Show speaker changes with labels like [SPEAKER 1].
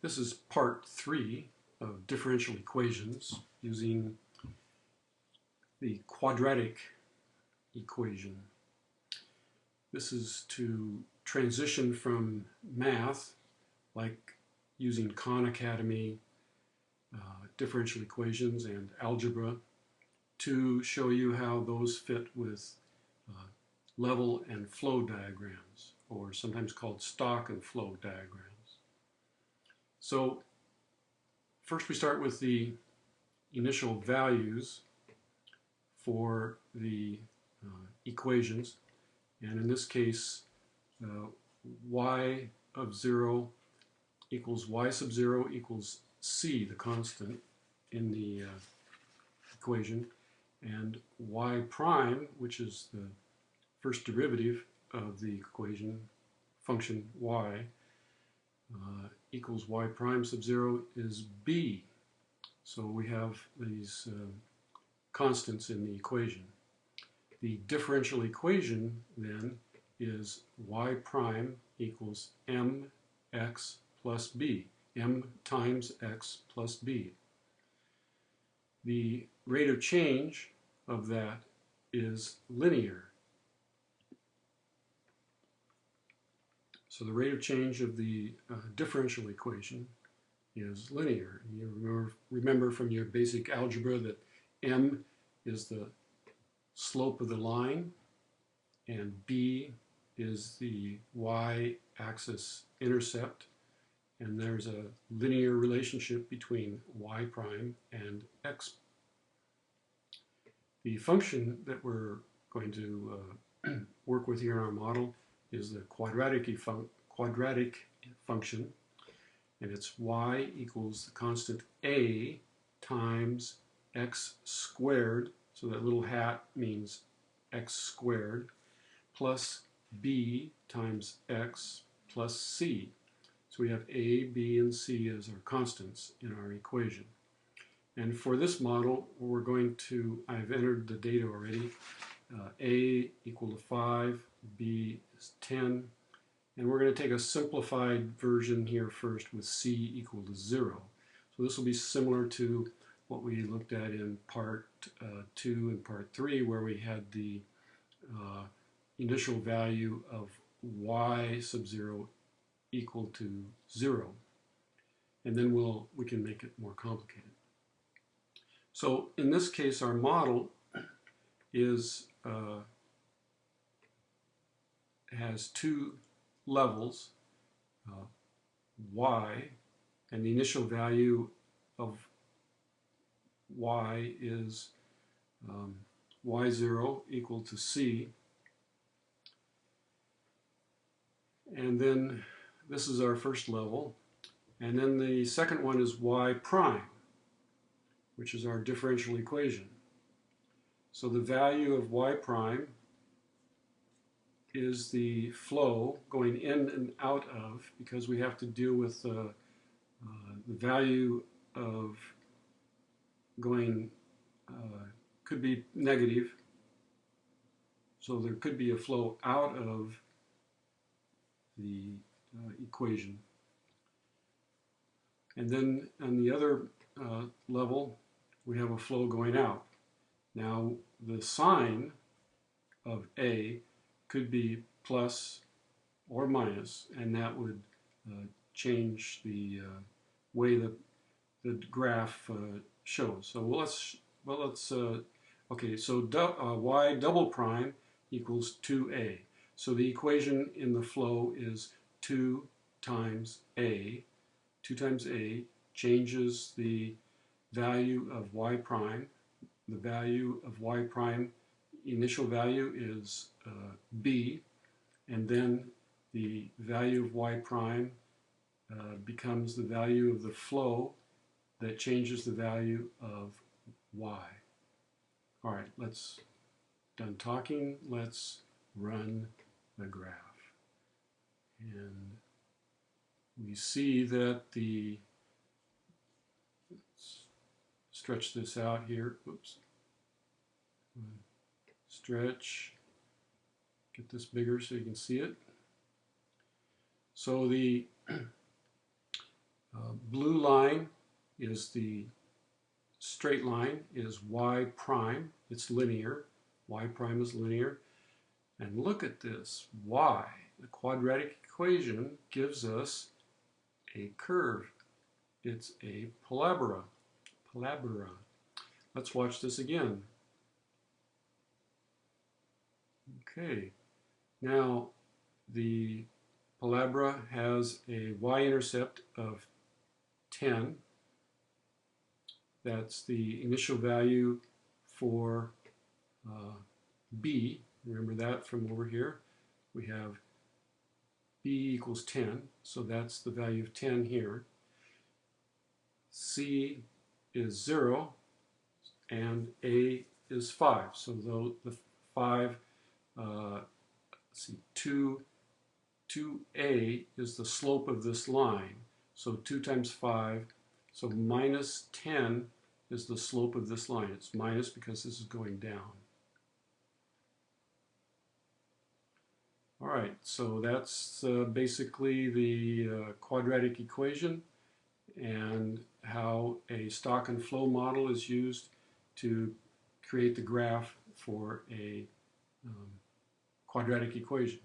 [SPEAKER 1] This is part 3 of differential equations using the quadratic equation. This is to transition from math, like using Khan Academy, differential equations and algebra, to show you how those fit with level and flow diagrams, or sometimes called stock and flow diagrams. So first we start with the initial values for the equations, and in this case y of 0 equals y sub 0 equals c, the constant in the equation, and y prime, which is the first derivative of the equation, function y, equals y prime sub 0 is b. So we have these constants in the equation. The differential equation then is y prime equals mx plus b, m times x plus b. The rate of change of that is linear. So the rate of change of the differential equation is linear. You remember from your basic algebra that m is the slope of the line and b is the y-axis intercept, and there's a linear relationship between y prime and x. The function that we're going to work with here in our model is the quadratic function, and it's y equals the constant a times x squared, so that little hat means x squared, plus b times x plus c. So we have a, b, and c as our constants in our equation. And for this model, we're going to, I've entered the data already, a equal to 5, b is 10, and we're going to take a simplified version here first with c equal to 0. So this will be similar to what we looked at in part 2 and part 3, where we had the initial value of y sub 0 equal to 0. And then we can make it more complicated. So in this case, our model is has two levels, y, and the initial value of y is y0 equal to c, and then this is our first level, and then the second one is y prime, which is our differential equation. So the value of y prime is the flow going in and out of, because we have to deal with the value of going, could be negative, so there could be a flow out of the equation. And then on the other level, we have a flow going out. Now the sign of A could be plus or minus, and that would change the way the graph shows. So okay, so y double prime equals 2a. So the equation in the flow is 2 times a. 2 times a changes the value of y prime. The value of y prime, initial value is b, and then the value of y prime becomes the value of the flow that changes the value of y. All right, done talking, let's run the graph. And we see that let's stretch this out here, oops, stretch, get this bigger so you can see it. So the Blue line is the straight line, is y prime. It's linear. Y prime is linear. And look at this. Y, the quadratic equation, gives us a curve. It's a parabola. Let's watch this again. Okay. Now, the parabola has a y-intercept of 10. That's the initial value for b. Remember that from over here. We have b equals 10, so that's the value of 10 here. C is 0, and a is 5. So the 5, let's see, 2a is the slope of this line. So 2 times 5, so minus 10 is the slope of this line. It's minus because this is going down. All right, so that's basically the quadratic equation and how a stock and flow model is used to create the graph for a quadratic equation.